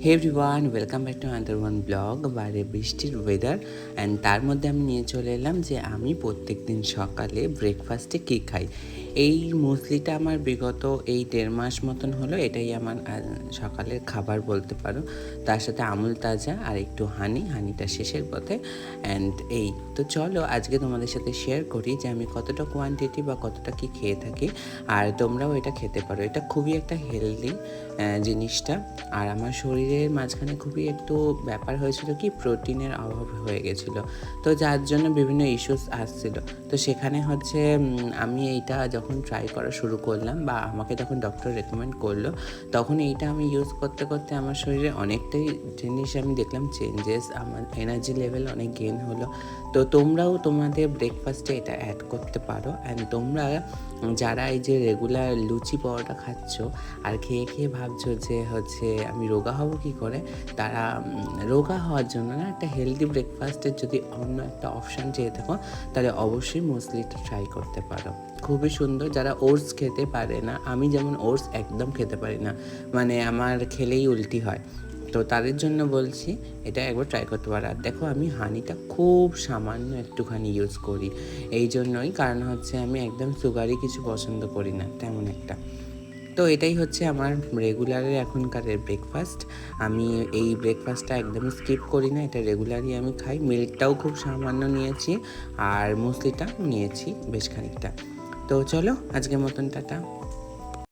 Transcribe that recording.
Hey everyone, welcome back to another one blog. বাইরে বৃষ্টির weather and তার মধ্যে আমি নিয়ে চলে এলাম যে আমি প্রত্যেক দিন সকালে ব্রেকফাস্টে কী খাই। এই মুসলিটা আমার বিগত এই 1.5 মাস মতন হলো, এটাই আমার সকালের খাবার বলতে পারো। তার সাথে আমুল তাজা আর একটু হানিটা শেষের পথে। অ্যান্ড এই তো চলো আজকে তোমাদের সাথে শেয়ার করি যে আমি কতটা কোয়ান্টিটি বা কতটা কী খেয়ে থাকি, আর তোমরাও এটা খেতে পারো। এটা খুবই একটা হেলদি জিনিসটা। আর আমার শরীরের মাঝখানে খুবই একটু ব্যাপার হয়েছিল কি, প্রোটিনের অভাব হয়ে গেছিলো, তো যার জন্য বিভিন্ন ইস্যুস আসছিল। তো সেখানে হচ্ছে আমি এইটা যখন ট্রাই করা শুরু করলাম বা আমাকে যখন ডক্টর রেকমেন্ড করলো, তখন এইটা আমি ইউজ করতে করতে আমার শরীরে অনেকটাই জিনিস আমি দেখলাম চেঞ্জেস, আমার এনার্জি লেভেল অনেক গেইন হলো। তো তোমরাও তোমাদের ব্রেকফাস্টে এটা অ্যাড করতে পারো। অ্যান্ড তোমরা যারা এই যে রেগুলার লুচি পরোটা খাচ্ছ আর খেয়ে খেয়ে ভাবছো যে হচ্ছে আমি রোগা হব কী করে, তারা রোগা হওয়ার জন্য না, একটা হেলদি ব্রেকফাস্টের যদি অন্য একটা অপশান চেয়ে থাকো, তাহলে অবশ্যই মুসলিটা ট্রাই করতে পারো। খুবই সুন্দর। যারা ওটস খেতে পারে না, আমি যেমন ওটস একদম খেতে পারি না, মানে আমার খেলেই উল্টি হয়, তো তাদের জন্য বলছি এটা একবার ট্রাই করতে পারো। আর দেখো আমি হানিটা খুব সামান্য একটুখানি ইউজ করি, এই জন্যই, কারণ হচ্ছে আমি একদম সুগারি কিছু পছন্দ করি না তেমন একটা। তো এটাই হচ্ছে আমার রেগুলারের এখনকার ব্রেকফাস্ট। আমি এই ব্রেকফাস্টটা একদমই স্কিপ করি না, এটা রেগুলারই আমি খাই। মিল্কটাও খুব সামান্য নিয়েছি আর মুসলিটা নিয়েছি বেশ খানিকটা। তো চলো আজকের মতন টাটা।